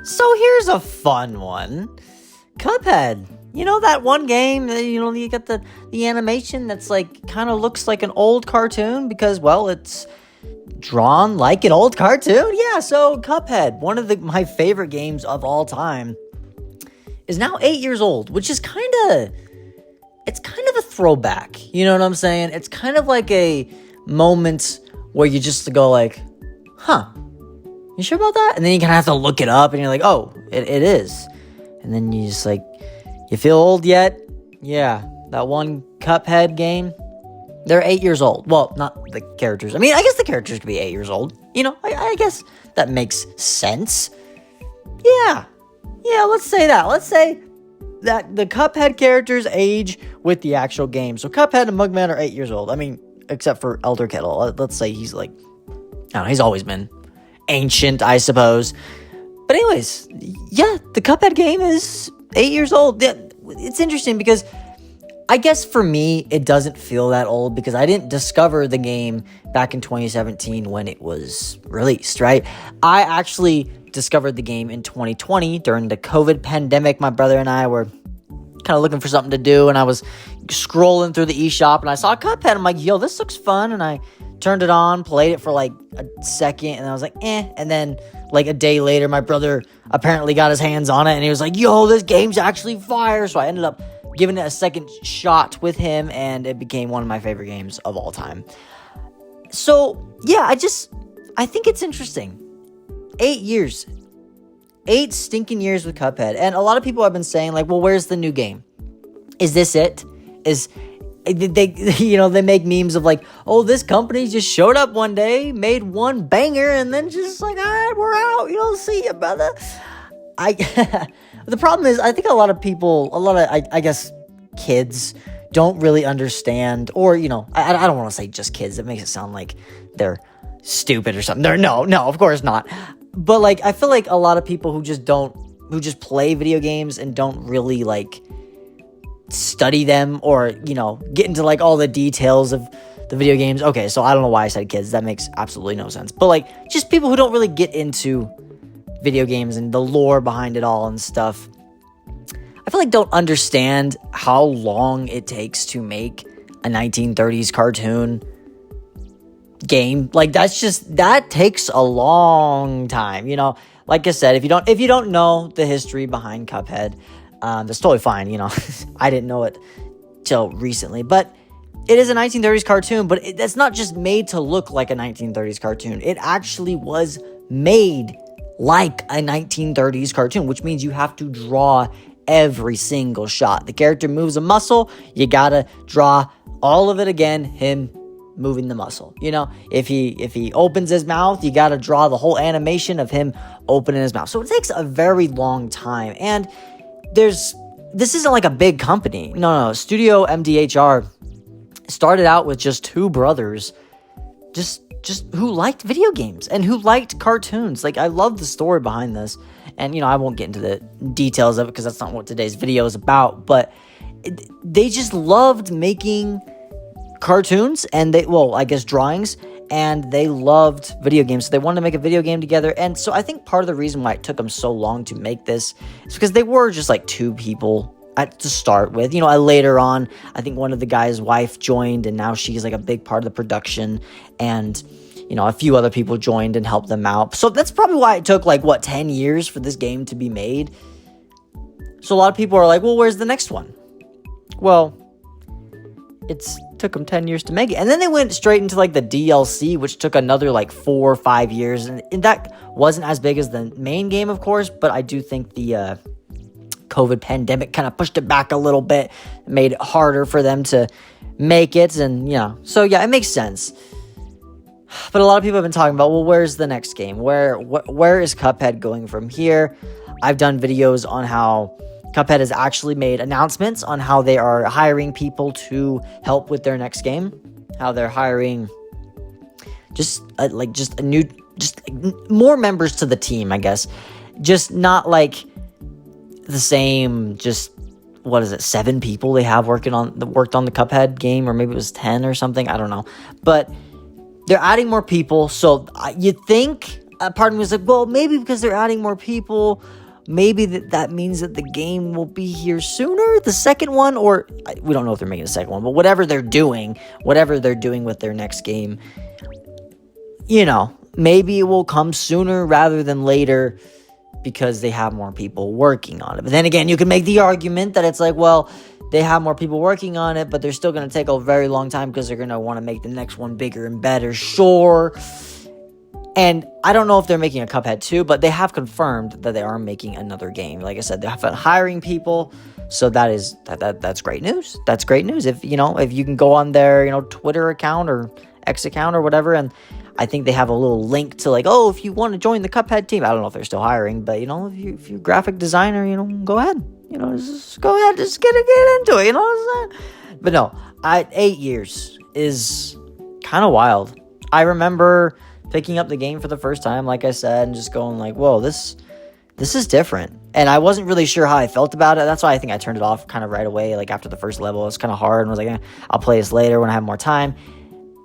So here's a fun one. Cuphead. You know that one game, you got the animation that's like, kind of looks like an old cartoon because, well, it's drawn like an old cartoon? Yeah, so Cuphead, one of my favorite games of all time, is now 8 years old, which is it's kind of a throwback. You know what I'm saying? It's kind of like a moment where you just go like, huh, you sure about that? And then you kind of have to look it up and you're like, oh, it is. And then you just like, you feel old yet? Yeah, that one Cuphead game, they're 8 years old. Well, not the characters. I mean, I guess the characters could be 8 years old. You know, I guess that makes sense. Yeah, let's say that. Let's say that the Cuphead characters age with the actual game. So Cuphead and Mugman are 8 years old. I mean, except for Elder Kettle. Let's say he's like, I don't know, he's always been ancient, I suppose. But anyways, yeah, the Cuphead game is 8 years old. It's interesting because I guess for me, it doesn't feel that old because I didn't discover the game back in 2017 when it was released, right? I actually discovered the game in 2020 during the COVID pandemic. My brother and I were kind of looking for something to do, and I was scrolling through the eShop, and I saw Cuphead. I'm like, yo, this looks fun, and I turned it on, played it for like a second, and I was like, and then like a day later, my brother apparently got his hands on it, and he was like, yo, this game's actually fire, so I ended up giving it a second shot with him, and it became one of my favorite games of all time. So, yeah, I think it's interesting. 8 years. 8 stinking years with Cuphead. And a lot of people have been saying, like, well, where's the new game? Is this it? They make memes of like, oh, this company just showed up one day, made one banger, and then just like, all right, we're out. See you, brother. The problem is, I think a lot of I guess, kids don't really understand, or, I don't want to say just kids. It makes it sound like they're stupid or something. No, of course not. But, like, I feel like a lot of people who just play video games and don't really, like, study them or, get into, like, all the details of the video games. Okay, so I don't know why I said kids. That makes absolutely no sense. But, like, just people who don't really get into video games and the lore behind it all and stuff, I feel like don't understand how long it takes to make a 1930s cartoon game. Like, that takes a long time, like I said, if you don't know the history behind Cuphead, that's totally fine. I didn't know it till recently, but it is a 1930s cartoon, but that's not just made to look like a 1930s cartoon. It actually was made like a 1930s cartoon, which means you have to draw every single shot. The character moves a muscle, you gotta draw all of it again, him moving the muscle. If he opens his mouth, you gotta draw the whole animation of him opening his mouth. So it takes a very long time, and this isn't like a big company. No, Studio MDHR started out with just 2 brothers, just who liked video games and who liked cartoons. Like, I love the story behind this, and I won't get into the details of it because that's not what today's video is about, but they just loved making cartoons and drawings, and they loved video games, so they wanted to make a video game together. And so I think part of the reason why it took them so long to make this is because they were just like 2 people to start with. Later on, I think one of the guy's wife joined, and now she's like a big part of the production, and a few other people joined and helped them out. So that's probably why it took 10 years for this game to be made. So a lot of people are like, well, where's the next one? Well, it's took them 10 years to make it. And then they went straight into the DLC, which took another 4 or 5 years. And that wasn't as big as the main game, of course, but I do think the COVID pandemic kind of pushed it back a little bit, made it harder for them to make it. And, so yeah, it makes sense. But a lot of people have been talking about, well, where's the next game? Where is Cuphead going from here? I've done videos on how Cuphead has actually made announcements on how they are hiring people to help with their next game. How they're hiring more members to the team, I guess. Just not the same, 7 people they have worked on the Cuphead game, or maybe it was 10 or something, I don't know. But they're adding more people, so you think a part of me was like, well, maybe because they're adding more people, maybe that means that the game will be here sooner, the second one, or we don't know if they're making a second one, but whatever they're doing with their next game, maybe it will come sooner rather than later because they have more people working on it. But then again, you can make the argument that it's like, well, they have more people working on it, but they're still going to take a very long time because they're going to want to make the next one bigger and better. Sure. And I don't know if they're making a Cuphead 2, but they have confirmed that they are making another game. Like I said, they're hiring people. So that's great news. That's great news. If you can go on their, Twitter account or X account or whatever, and I think they have a little link to like, oh, if you want to join the Cuphead team. I don't know if they're still hiring, but if you're a graphic designer, go ahead. Just go ahead, just get into it. You know what I'm saying? But no, 8 years is kind of wild. I remember picking up the game for the first time, like I said, and just going like, whoa, this is different. And I wasn't really sure how I felt about it. That's why I think I turned it off kind of right away. Like after the first level, it was kind of hard, and was like, I'll play this later when I have more time.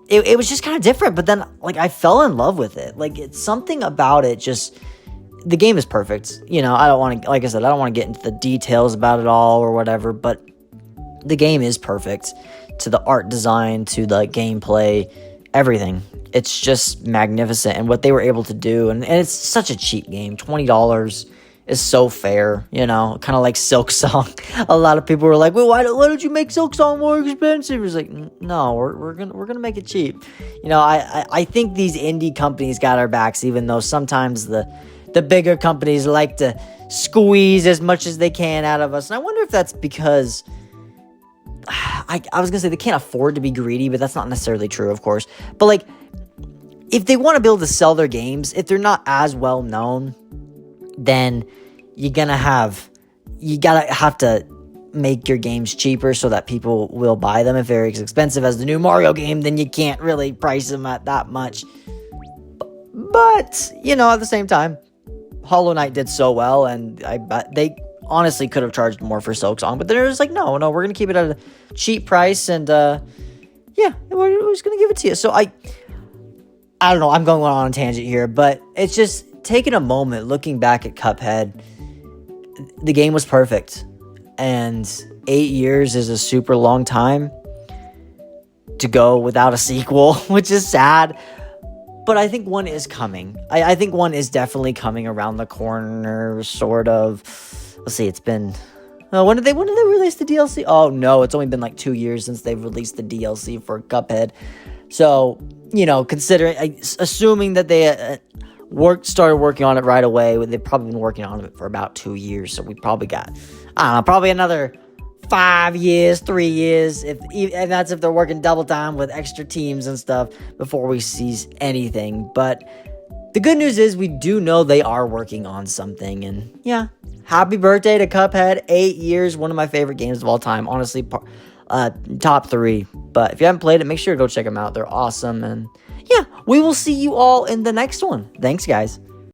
It was just kind of different, but then like I fell in love with it. Like it's something about it. Just the game is perfect. I don't want to, like I said, I don't want to get into the details about it all or whatever, but the game is perfect, to the art design, to the gameplay, everything. It's just magnificent, and what they were able to do, and it's such a cheap game. $20 is so fair, kind of like Silk Song. A lot of people were like, well, why don't you make Silk Song more expensive? It's like, no, we're gonna make it cheap. I think these indie companies got our backs, even though sometimes the bigger companies like to squeeze as much as they can out of us. And I wonder if that's because I was gonna say they can't afford to be greedy, but that's not necessarily true, of course. But like, if they want to be able to sell their games, if they're not as well known, then you gotta have to make your games cheaper so that people will buy them. If they're as expensive as the new Mario game, then you can't really price them at that much. But at the same time, Hollow Knight did so well, and I bet they honestly could have charged more for Silk Song, but they're just like, no, we're gonna keep it at a cheap price, and we're just gonna give it to you. So I don't know, I'm going on a tangent here, but it's just taking a moment, looking back at Cuphead. The game was perfect, and 8 years is a super long time to go without a sequel, which is sad. But I think one is coming. I think one is definitely coming around the corner, sort of. Let's see, it's been... when did they release the DLC? Oh, no, it's only been like 2 years since they've released the DLC for Cuphead. So, assuming that they started working on it right away, they've probably been working on it for about 2 years. So we probably got, I don't know, probably another 5 years, 3 years, and that's if they're working double time with extra teams and stuff before we see anything. But the good news is we do know they are working on something, and yeah, happy birthday to Cuphead. 8 years, one of my favorite games of all time, honestly, top 3. But if you haven't played it, make sure to go check them out. They're awesome, and yeah, we will see you all in the next one. Thanks, guys.